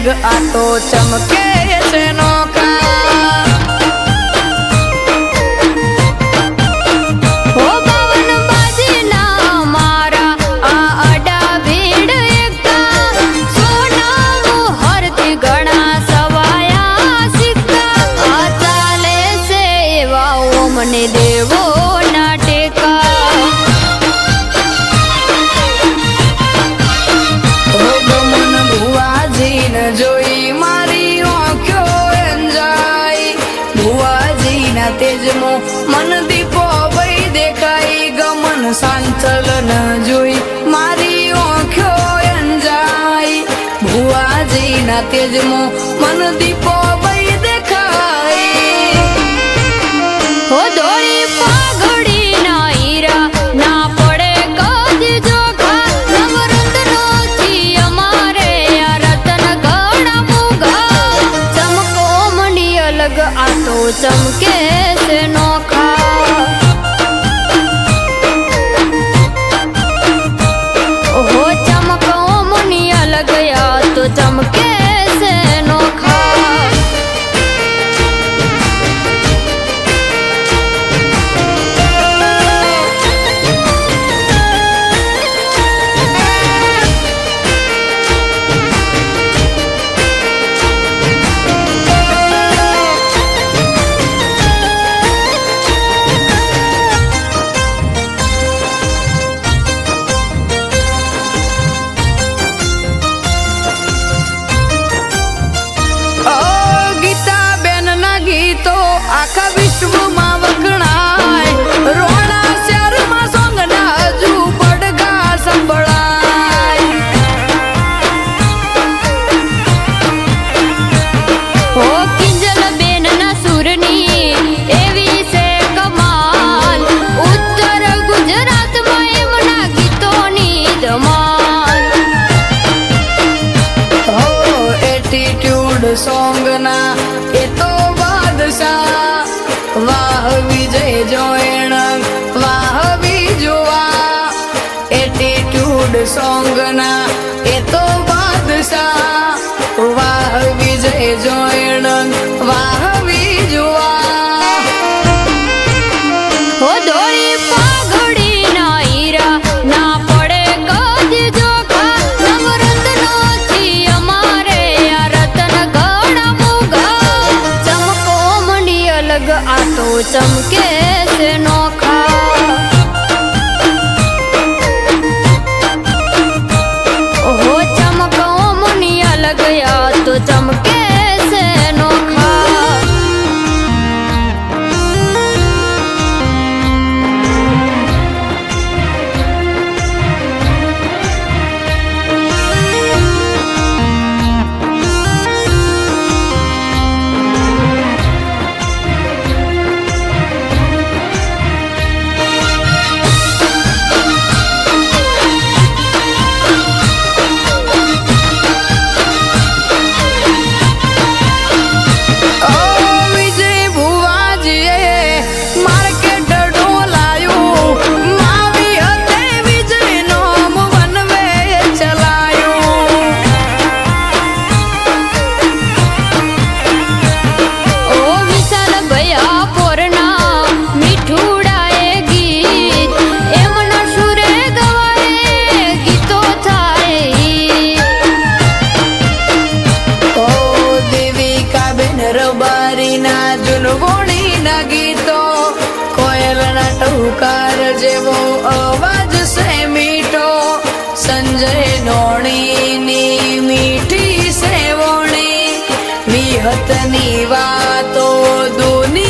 आ तो चमके से नोखा। મને દેવો ના ટેકા ગમન ભુવાજી ને જોઈ મારી આંખો અંજાઈ। ભુવાજી ના તેજમાં મન દીપો વઈ દેખાઈ। ગમન સાંચલ ન જોઈ મારી આંખો અંજાઈ। ભુવાજી ના તેજમાં મન દીપો વઈ દેખાઈ। હો દોરી પાઘડી ના હીરા ના પડે કદી જોખા। નવરત્નો થી અમારે આ રતન ઘણા મોઘા। ચમકો મંડી અલગ આ તો ચમકે છે નોખા। ઓહો ચમકો મંડી અલગ આ તો ચમકે છે નોખા। આખા વિશ્વમાં વખણાય। રોણા શહેરમાં સોંગના હજુ પડઘા સંભળાય। હો કિંજલ બેન ના સુરની એવી છે કમાલ। ઉત્તર ગુજરાતમાં એમના ગીતોની ધમાલ। હો એટીટ્યુડ સોંગના એ તો વાહ વિજય જોયણ વાહ વિજુવા। એટીટ્યુડ સોંગના એ તો બાદશાહ। વાહ વિજય જોયણ વાહ વિજુવા। હો દોરી પાઘડી ના હીરા ના પડે કદી જોખા। નવરત્નો થી અમારે આ રતન ઘણા મોઘા। ચમકો મંડી અલગ આ તો ચમકે છે નોખા। ઓહો ચમકો મંડી અલગ આ તો ચમકે છે નોખા। રબારીના જુનગોણીના ગીતો કોયલના ટહુકાર જેવો અવાજ છે મીઠો। સંજય નોણીની મીઠી સેવણી વિહતની વાતો દુનિયા